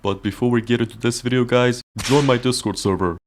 But before we get into this video, guys, join my Discord server.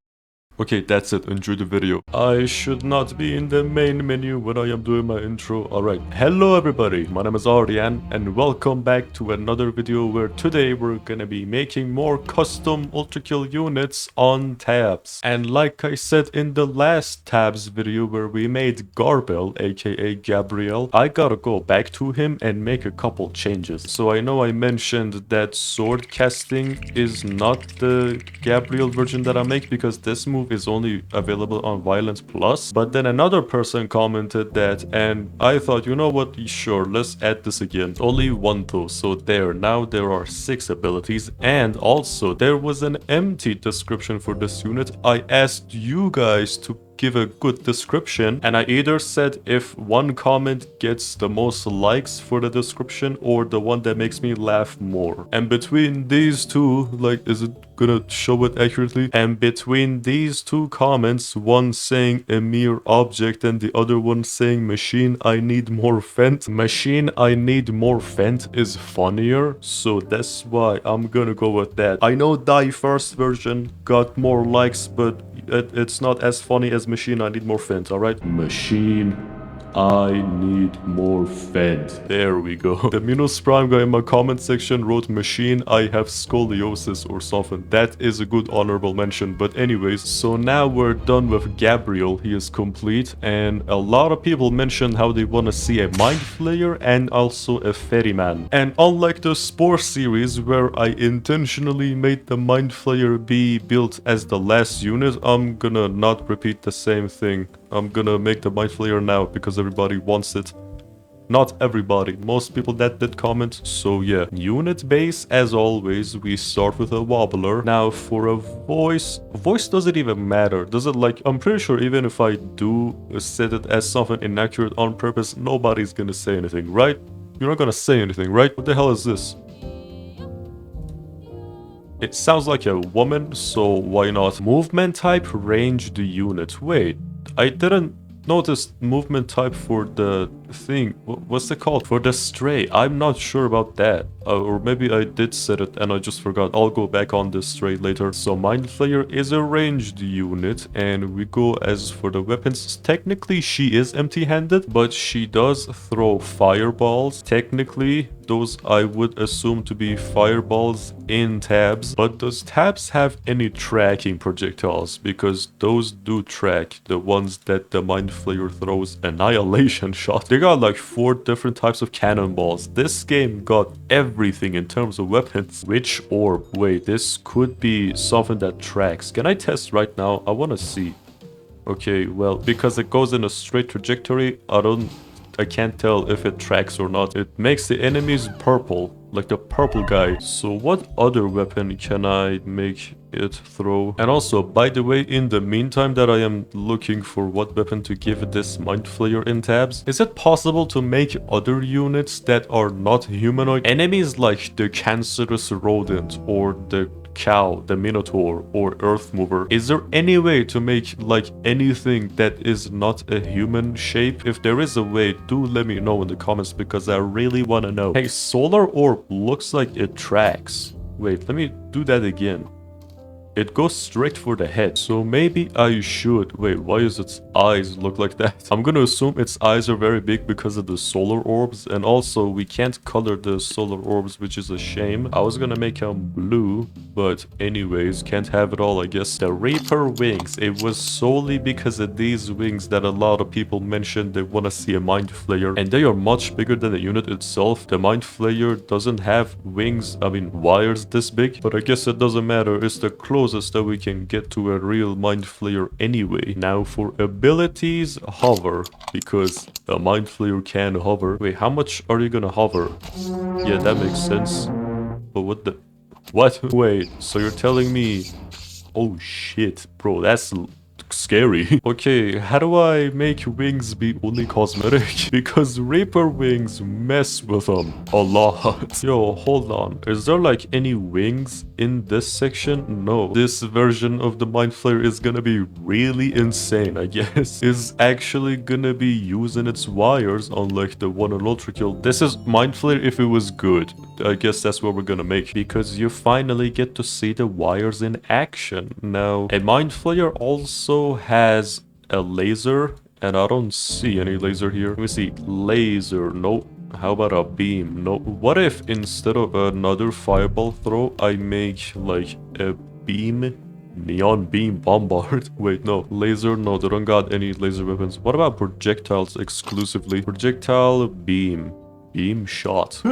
Okay, that's it. Enjoy the video. I should not be in the main menu when I am doing my intro. Alright. Hello everybody. My name is Aryan and welcome back to another video where today we're gonna be making more custom ultrakill units on tabs. And like I said in the last tabs video where we made Garbel, aka Gabriel, I gotta go back to him and make a couple changes. So I know I mentioned that sword casting is not the Gabriel version that I make because this move is only available on Violence Plus. But then another person commented that, and I thought, you know what, sure, let's add this again. Only one though, so now there are 6 abilities. And also there was an empty description for this unit. I asked you guys to give a good description, and I either said if one comment gets the most likes for the description or the one that makes me laugh more. And between these two, like, is it gonna show it accurately? And between these two comments, one saying a mere object and the other one saying machine I need more fent. Machine I need more fent is funnier, so that's why I'm gonna go with that. I know Die First version got more likes, but it's not as funny as Machine I need more fent, alright? Machine I need more fent. There we go. The Minos Prime guy in my comment section wrote machine I have scoliosis or something. That is a good honorable mention. But anyways, so now we're done with Gabriel. He is complete. And a lot of people mentioned how they want to see a Mindflayer and also a Ferryman. And unlike the Spore series where I intentionally made the Mindflayer be built as the last unit, I'm gonna not repeat the same thing. I'm gonna make the Mindflayer now because everybody wants it. Not everybody, most people that did comment. So yeah, unit base as always, we start with a wobbler. Now for a voice doesn't even matter. Does it? Like, I'm pretty sure even if I do set it as something inaccurate on purpose, nobody's gonna say anything, right? You're not gonna say anything, right? What the hell is this? It sounds like a woman, so why not? Movement type, range the unit. Wait, I didn't notice movement type for the thing. What's it called? For the stray. I'm not sure about that. Or maybe I did set it and I just forgot. I'll go back on this stray later. So Mindflayer is a ranged unit, and we go as for the weapons. Technically she is empty-handed, but she does throw fireballs. Technically those I would assume to be fireballs in tabs. But does tabs have any tracking projectiles? Because those do track. The ones that the Mindflayer throws annihilation shot. They got like 4 different types of cannonballs. This game got everything in terms of weapons. Which orb? Wait, this could be something that tracks. Can I test right now? I want to see. Okay, well, because it goes in a straight trajectory, I can't tell if it tracks or not. It makes the enemies purple, like the purple guy. So what other weapon can I make it throw? And also, by the way, in the meantime that I am looking for what weapon to give this Mindflayer in tabs, is it possible to make other units that are not humanoid? Enemies like the cancerous rodent or the cow, the minotaur, or earth mover. Is there any way to make like anything that is not a human shape? If there is a way, do let me know in the comments because I really want to know. Hey, solar orb looks like it tracks. Wait, let me do that again. It goes straight for the head, so maybe I should. Wait, why does its eyes look like that? I'm gonna assume its eyes are very big because of the solar orbs, and also we can't color the solar orbs, which is a shame. I was gonna make them blue, but anyways, can't have it all, I guess. The Reaper wings. It was solely because of these wings that a lot of people mentioned they want to see a Mindflayer, and they are much bigger than the unit itself. The Mindflayer doesn't have wings, I mean wires this big, but I guess it doesn't matter. It's the closest that we can get to a real Mindflayer anyway. Now for abilities, hover, because a Mindflayer can hover. Wait, how much are you gonna hover? Yeah, that makes sense. But what the... What? Wait, so you're telling me... Oh shit, bro, that's scary. Okay, how do I make wings be only cosmetic? Because Reaper wings mess with them a lot. Yo, hold on. Is there like any wings in this section? No. This version of the Mindflayer is gonna be really insane, I guess. Is actually gonna be using its wires unlike the one on ultrakill. This is Mindflayer if it was good. I guess that's what we're gonna make, because you finally get to see the wires in action. Now, a Mindflayer also has a laser, and I don't see any laser here. Let me see. Laser. Nope. How about a beam? No. What if instead of another fireball throw, I make like a beam? Neon beam bombard. Wait, no. Laser? No, they don't got any laser weapons. What about projectiles exclusively? Projectile beam. Beam shot.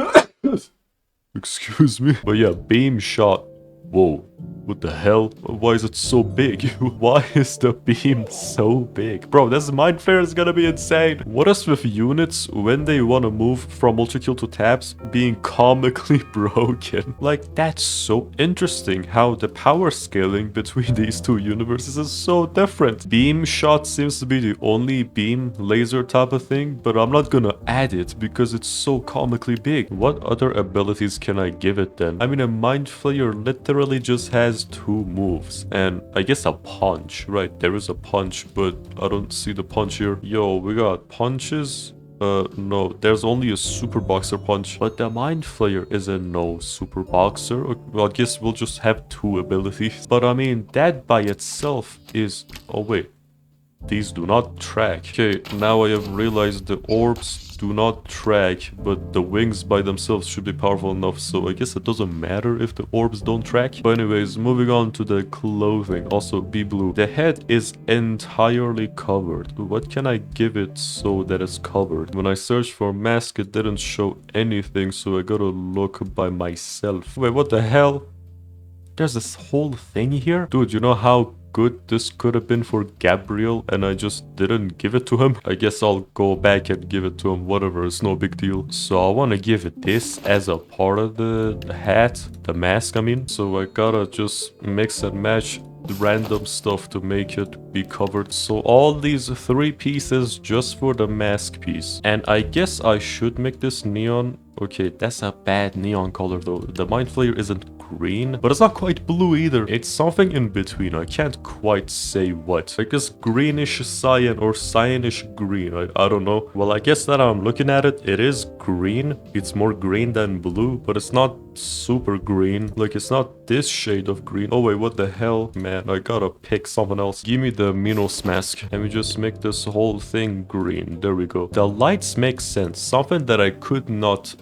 Excuse me. But yeah, beam shot. Whoa. What the hell? Why is it so big? Why is the beam so big? Bro, this Mindflayer is gonna be insane. What is with units when they want to move from ultrakill to tabs being comically broken? Like, that's so interesting how the power scaling between these two universes is so different. Beam shot seems to be the only beam laser type of thing, but I'm not gonna add it because it's so comically big. What other abilities can I give it then? I mean, a Mindflayer literally just has two moves and I guess a punch. Right, there is a punch, but I don't see the punch here. Yo, we got punches. No, there's only a super boxer punch, but the Mindflayer is a no super boxer. Well, I guess we'll just have two abilities, but I mean that by itself is... oh wait, these do not track. Okay, now I have realized the orbs do not track, but the wings by themselves should be powerful enough, so I guess it doesn't matter if the orbs don't track. But anyways, moving on to the clothing. Also, be blue. The head is entirely covered. What can I give it so that it's covered? When I searched for mask, it didn't show anything, so I gotta look by myself. Wait, what the hell? There's this whole thing here? Dude, you know how good this could have been for Gabriel and I just didn't give it to him? I guess I'll go back and give it to him, whatever, it's no big deal. So I want to give it this as a part of the hat, the mask I mean. So I gotta just mix and match the random stuff to make it be covered. So all these three pieces just for the mask piece. And I guess I should make this neon. Okay, that's a bad neon color though. The Mindflayer isn't green, but it's not quite blue either. It's something in between. I can't quite say what. I guess greenish cyan or cyanish green. I don't know. Well, I guess that I'm looking at it, it is green. It's more green than blue, but it's not super green. Like, it's not this shade of green. Oh wait, what the hell? Man, I gotta pick someone else. Give me the Minos mask. Let me just make this whole thing green. There we go. The lights make sense. Something that I could not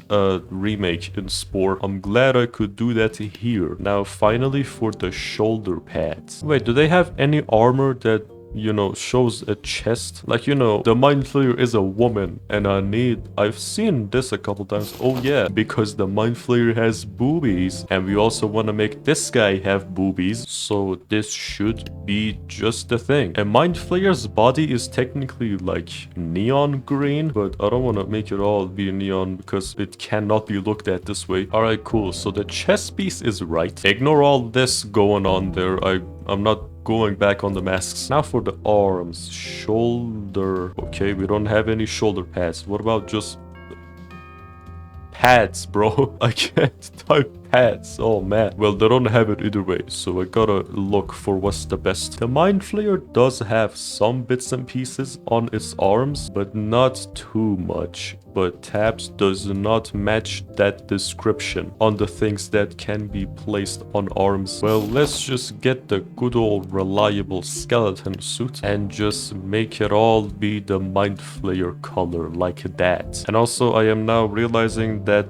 remake in Spore. I'm glad I could do that here. Now, finally, for the shoulder pads. Wait, do they have any armor that, you know, shows a chest? Like, you know, the Mindflayer is a woman and I've seen this a couple times. Oh yeah, because the Mindflayer has boobies and we also want to make this guy have boobies, so this should be just the thing. And Mindflayer's body is technically like neon green, but I don't want to make it all be neon because it cannot be looked at this way. Alright, cool. So the chest piece is right. Ignore all this going on there. I'm not going back on the masks. Now for the arms. Shoulder. Okay, we don't have any shoulder pads. What about just pads, bro? I can't type pads. Oh man. Well, they don't have it either way, so I gotta look for what's the best. The Mindflayer does have some bits and pieces on its arms, but not too much. But tabs does not match that description on the things that can be placed on arms. Well, let's just get the good old reliable skeleton suit and just make it all be the Mindflayer color like that. And also, I am now realizing that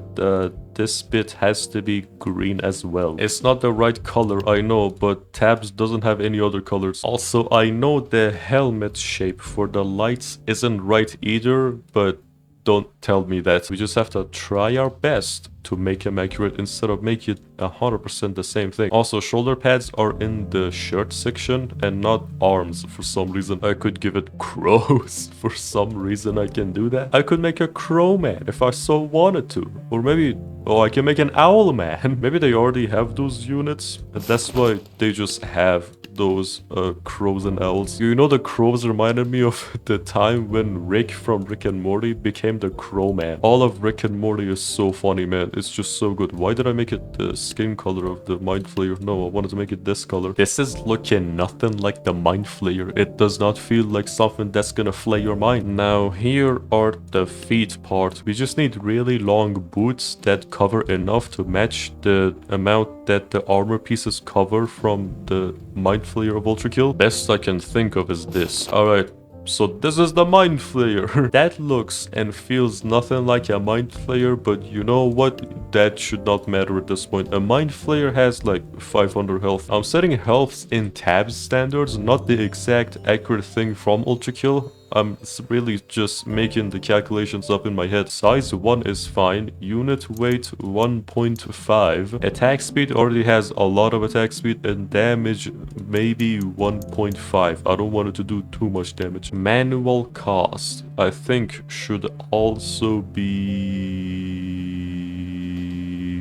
this bit has to be green as well. It's not the right color, I know, but tabs doesn't have any other colors. Also, I know the helmet shape for the lights isn't right either, but don't tell me that. We just have to try our best to make them accurate instead of make it 100% the same thing. Also, shoulder pads are in the shirt section and not arms for some reason. I could give it crows. For some reason I can do that. I could make a crow man if I so wanted to. Or maybe, oh, I can make an owl man. Maybe they already have those units and that's why they just have those crows and owls. You know, the crows reminded me of the time when Rick from Rick and Morty became the Crow Man. All of Rick and Morty is so funny, man. It's just so good. Why did I make it the skin color of the Mindflayer? No, I wanted to make it this color. This is looking nothing like the Mindflayer. It does not feel like something that's gonna flay your mind. Now, here are the feet part. We just need really long boots that cover enough to match the amount that the armor pieces cover from the Mindflayer of ultrakill. Best I can think of is this. Alright, so this is the Mindflayer. That looks and feels nothing like a Mindflayer, but you know what? That should not matter at this point. A Mindflayer has like 500 health. I'm setting health in tabs standards, not the exact accurate thing from ultrakill. I'm really just making the calculations up in my head. Size 1 is fine. Unit weight 1.5. Attack speed already has a lot of attack speed, and damage maybe 1.5. I don't want it to do too much damage. Manual cost, I think, should also be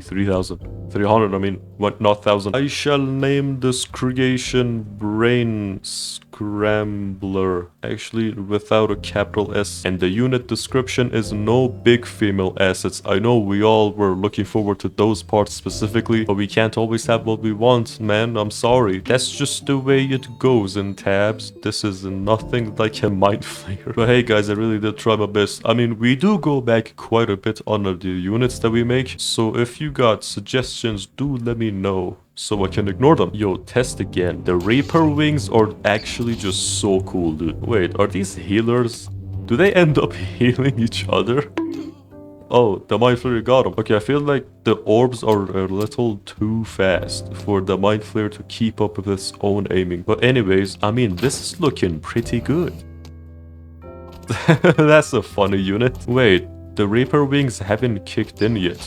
3,000. 300, I mean, what, not 1,000. I shall name this creation Brain Scrambler, actually without a capital S. And the unit description is no big female assets. I know we all were looking forward to those parts specifically, but we can't always have what we want, man. I'm sorry. That's just the way it goes in tabs. This is nothing like a Mindflayer. But hey guys, I really did try my best. I mean, we do go back quite a bit on the units that we make, so if you got suggestions, do let me know so I can ignore them. Yo, test again. The Reaper wings are actually just so cool, dude. Wait, are these healers? Do they end up healing each other? Oh, the Mindflayer got him. Okay, I feel like the orbs are a little too fast for the Mindflayer to keep up with its own aiming. But anyways, I mean, this is looking pretty good. That's a funny unit. Wait, the Reaper wings haven't kicked in yet.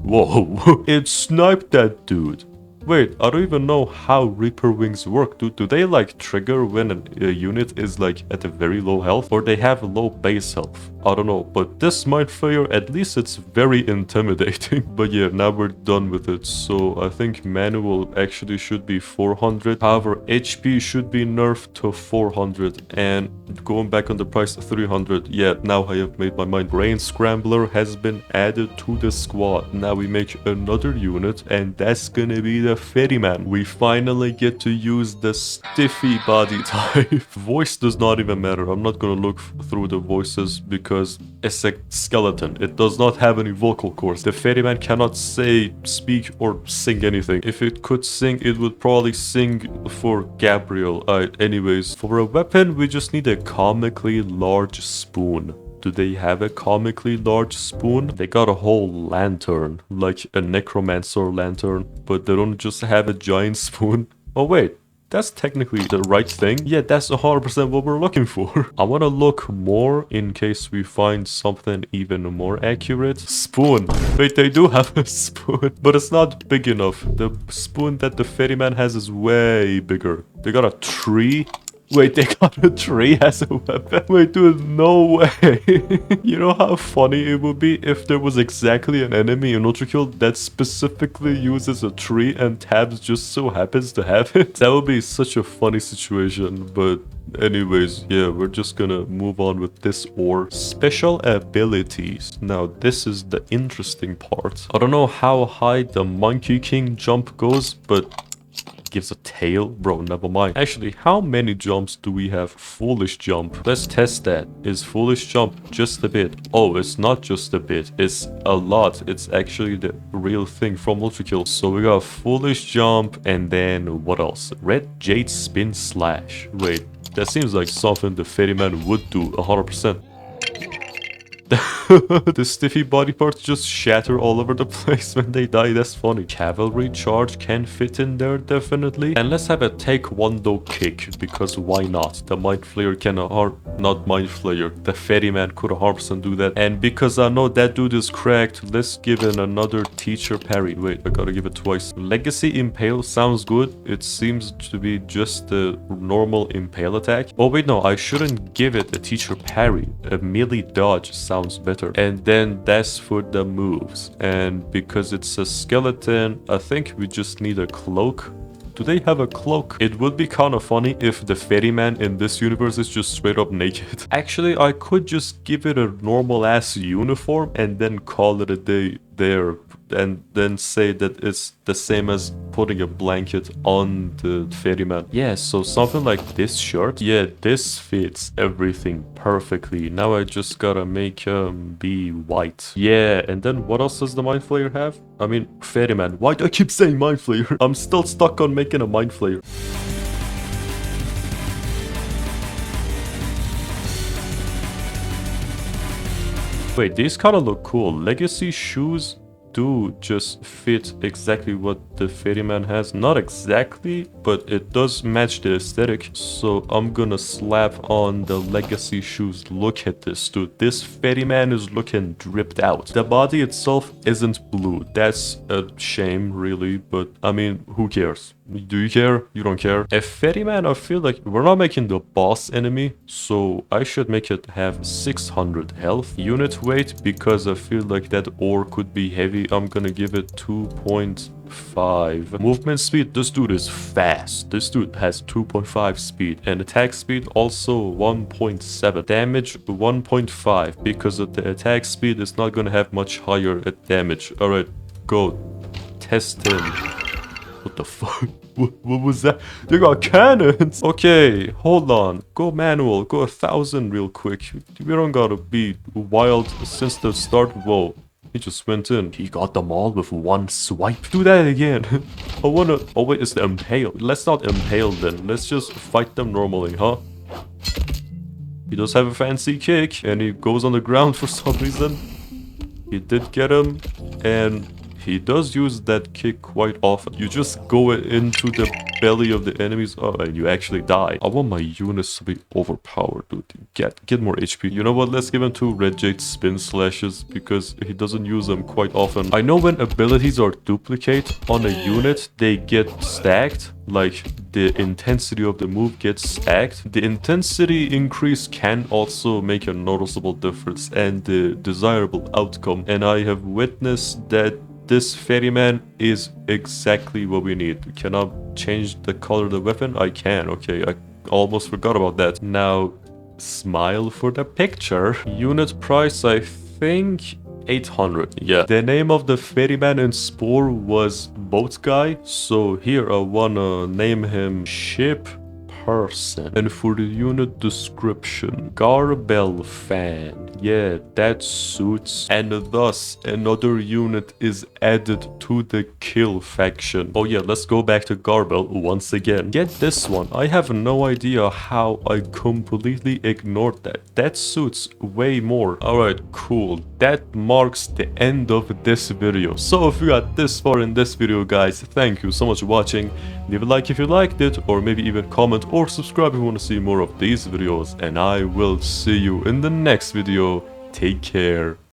Whoa, it sniped that dude. Wait, I don't even know how Reaper wings work. Do they like trigger when a unit is like at a very low health, or they have low base health? I don't know, but this Mindflayer, at least it's very intimidating. But yeah, now we're done with it. So I think manual actually should be 400. However, HP should be nerfed to 400, and going back on the price 300. Yeah, now I have made my mind. Brain Scrambler has been added to the squad. Now we make another unit, and that's gonna be the Ferryman. We finally get to use the stiffy body type. Voice does not even matter. I'm not gonna look through the voices because it's a skeleton. It does not have any vocal cords. The Ferryman cannot say, speak, or sing anything. If it could sing, it would probably sing for Gabriel. Anyways, for a weapon, we just need a comically large spoon. Do they have a comically large spoon? They got a whole lantern, like a necromancer lantern, but they don't just have a giant spoon. Oh wait, that's technically the right thing. Yeah, that's 100% what we're looking for. I want to look more in case we find something even more accurate. Spoon. Wait, they do have a spoon, but it's not big enough. The spoon that the Ferryman has is way bigger. They got a tree. Wait, they got a tree as a weapon? Wait, dude, no way. You know how funny it would be if there was exactly an enemy in ultrakill that specifically uses a tree and tabs just so happens to have it? That would be such a funny situation, but anyways, yeah, we're just gonna move on with this ore. Special abilities. Now, this is the interesting part. I don't know how high the Monkey King jump goes, but gives a tail. Bro, never mind. Actually, how many jumps do we have? Foolish jump. Let's test that. Is foolish jump just a bit? Oh, it's not just a bit. It's a lot. It's actually the real thing from ultrakill. So we got foolish jump, and then what else? Red Jade Spin Slash. Wait, that seems like something the Ferryman would do 100%. The stiffy body parts just shatter all over the place when they die. That's funny. Cavalry charge can fit in there, definitely. And let's have a taekwondo kick, because why not? The Mindflayer can not Mindflayer. The Ferryman could 100% do that. And because I know that dude is cracked, let's give it another teacher parry. Wait, I gotta give it twice. Legacy Impale sounds good. It seems to be just the normal Impale attack. Oh wait, no, I shouldn't give it a teacher parry. A melee dodge sounds better. And then that's for the moves. And because it's a skeleton, I think we just need a cloak Do they have a cloak? It would be kind of funny if the Ferryman in this universe is just straight up naked. Actually, I could just give it a normal ass uniform and then call it a day there, and then say that it's the same as putting a blanket on the Ferryman. Yeah, so something like this shirt. Yeah, this fits everything perfectly. Now I just gotta make be white. Yeah, and then what else does the Mindflayer have? I mean, Ferryman. Why do I keep saying Mindflayer? I'm still stuck on making a Mindflayer. Wait, these kind of look cool. Legacy shoes do just fit exactly what the Ferryman has. Not exactly, but it does match the aesthetic. So I'm gonna slap on the Legacy shoes. Look at this, dude. This Ferryman is looking dripped out. The body itself isn't blue. That's a shame, really, but I mean, who cares? Do you care? You don't care. A Ferryman, I feel like we're not making the boss enemy, so I should make it have 600 health. Unit weight, because I feel like that ore could be heavy, I'm gonna give it 2.5. Movement speed, this dude is fast. This dude has 2.5 speed, and attack speed also 1.7. Damage 1.5, because of the attack speed is not gonna have much higher damage. Alright, go. Test him. What the fuck? What was that? They got cannons! Okay, hold on. Go manual. Go 1,000 real quick. We don't gotta be wild since the start. Whoa. He just went in. He got them all with one swipe. Do that again. I wanna... Oh wait, it's the impale. Let's not impale then. Let's just fight them normally, huh? He does have a fancy kick. And he goes on the ground for some reason. He did get him. And... he does use that kick quite often. You just go into the belly of the enemies. Oh, and you actually die. I want my units to be overpowered, dude. Get more HP. You know what? Let's give him 2 red jade spin slashes because he doesn't use them quite often. I know when abilities are duplicate on a unit, they get stacked. Like, the intensity of the move gets stacked. The intensity increase can also make a noticeable difference and the desirable outcome. And I have witnessed that this Ferryman is exactly what we need. Can I change the color of the weapon? I can. Okay, I almost forgot about that. Now, smile for the picture. Unit price, I think 800. Yeah. The name of the Ferryman in Spore was Boat Guy. So here I wanna name him Ship Person. And for the unit description, Garbel Fan. Yeah, that suits. And thus, another unit is added to the kill faction. Oh yeah, let's go back to Garbel once again. Get this one. I have no idea how I completely ignored that. That suits way more. Alright, cool. That marks the end of this video. So if you got this far in this video, guys, thank you so much for watching. Leave a like if you liked it, or maybe even comment or subscribe if you want to see more of these videos. And I will see you in the next video. Take care.